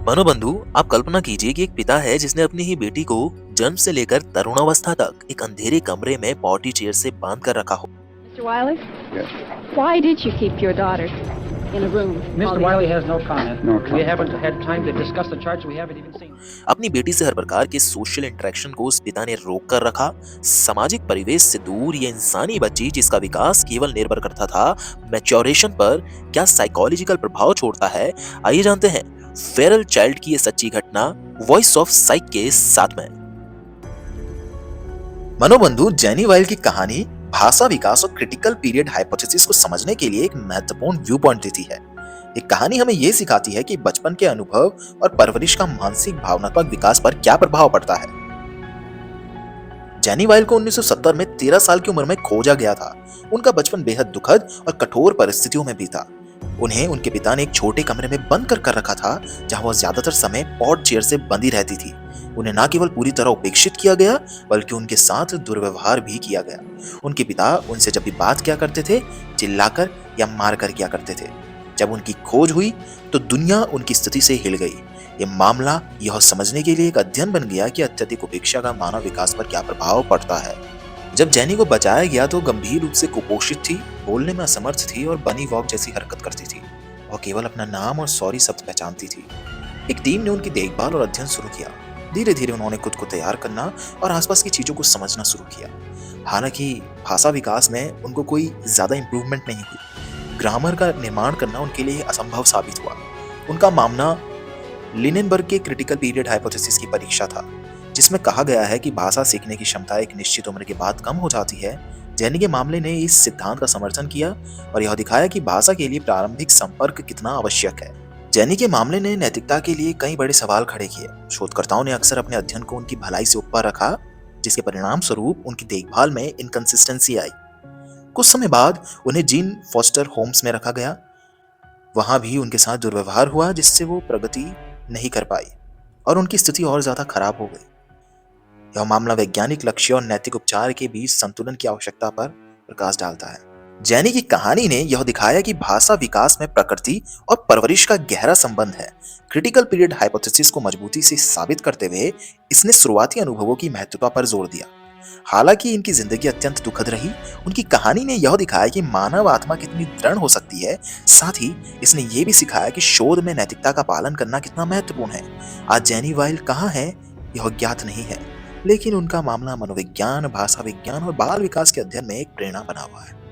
मनोबंधु, आप कल्पना कीजिए कि एक पिता है जिसने अपनी ही बेटी को जन्म से लेकर तरुणावस्था तक एक अंधेरे कमरे में पॉटी चेयर से बांध कर रखा हो। Mr. Wiley, Yes. why did you keep your daughter in a room? Mr. Wiley has no comment. No We comment. haven't had time to discuss the charge. We haven't even seen. अपनी बेटी से हर प्रकार के social interaction को उस पिता ने रोक कर रखा। सामाजिक परिवेश से दूर ये इंसानी बच्ची जिसका विकास केवल निर्भर करता था मैच्योरेशन पर, क्या साइकोलॉजिकल प्रभाव छोड़ता है। आइए जानते हैं फेरल चाइल्ड की ये सच्ची घटना वॉइस ऑफ साइक के साथ में। मनोबंधु, जेनी वाइल्ड की कहानी भाषा विकास और क्रिटिकल पीरियड हाइपोथेसिस को समझने के लिए एक महत्वपूर्ण व्यू पॉइंट देती है। ये कहानी हमें ये सिखाती है कि बचपन के अनुभव और परवरिश का मानसिक भावनात्मक विकास पर क्या प्रभाव पड़ता है। जेनी वाइल्ड को 1970 में 13 साल की उम्र में खोजा गया था। उनका बचपन बेहद दुखद और कठोर परिस्थितियों में बीता। उन्हें उनके पिता ने एक छोटे कमरे में बंद कर रखा था, जहां वह ज्यादातर समय पॉट चेयर से बंधी रहती थी। उन्हें न केवल पूरी तरह उपेक्षित किया गया, बल्कि उनके साथ दुर्व्यवहार भी किया गया। उनके पिता उनसे जब भी बात किया करते थे, चिल्लाकर या मारकर किया करते थे। जब उनकी खोज हुई तो दुनिया उनकी स्थिति से हिल गई। ये मामला यह समझने के लिए एक अध्ययन बन गया कि अत्यधिक उपेक्षा का मानव विकास पर क्या प्रभाव पड़ता है। जब जेनी को बचाया गया तो गंभीर रूप से कुपोषित थी, बोलने में असमर्थ थी और बनी वॉक जैसी हरकत करती थी। वह केवल अपना नाम और सॉरी शब्द पहचानती थी। एक टीम ने उनकी देखभाल और अध्ययन शुरू किया। धीरे धीरे उन्होंने खुद को तैयार करना और आसपास की चीजों को समझना शुरू किया। हालांकि भाषा विकास में उनको कोई ज्यादा इंप्रूवमेंट नहीं हुई। ग्रामर का निर्माण करना उनके लिए असंभव साबित हुआ। उनका मामला लिनेनबर्ग के क्रिटिकल पीरियड हाइपोथेसिस की परीक्षा था, जिसमें कहा गया है कि भाषा सीखने की क्षमता एक निश्चित उम्र के बाद कम हो जाती है। जेनी के मामले ने इस सिद्धांत का समर्थन किया और यह दिखाया कि भाषा के लिए प्रारंभिक संपर्क कितना आवश्यक है। जेनी के मामले ने नैतिकता के लिए कई बड़े सवाल खड़े किए। शोधकर्ताओं ने अक्सर अपने अध्ययन को उनकी भलाई से ऊपर रखा, जिसके परिणाम स्वरूप उनकी देखभाल में इनकंसिस्टेंसी आई। कुछ समय बाद उन्हें जीन फॉस्टर होम्स में रखा गया। वहां भी उनके साथ दुर्व्यवहार हुआ, जिससे वो प्रगति नहीं कर पाई और उनकी स्थिति और ज्यादा खराब हो गई। यह मामला वैज्ञानिक लक्ष्य और नैतिक उपचार के बीच संतुलन की आवश्यकता पर प्रकाश डालता है। जेनी की कहानी ने यह दिखाया कि भाषा विकास में प्रकृति और परवरिश का गहरा संबंध है। क्रिटिकल पीरियड हाइपोथेसिस को मजबूती से साबित करते हुए इसने शुरुआती अनुभवों की महत्वता पर जोर दिया। हालांकि इनकी जिंदगी अत्यंत दुखद रही, उनकी कहानी ने यह दिखाया कि मानव आत्मा कितनी दृढ़ हो सकती है। साथ ही इसने ये भी सिखाया कि शोध में नैतिकता का पालन करना कितना महत्वपूर्ण है। आज जेनी वाइल्ड कहाँ है यह ज्ञात नहीं है, लेकिन उनका मामला मनोविज्ञान, भाषा विज्ञान और बाल विकास के अध्ययन में एक प्रेरणा बना हुआ है।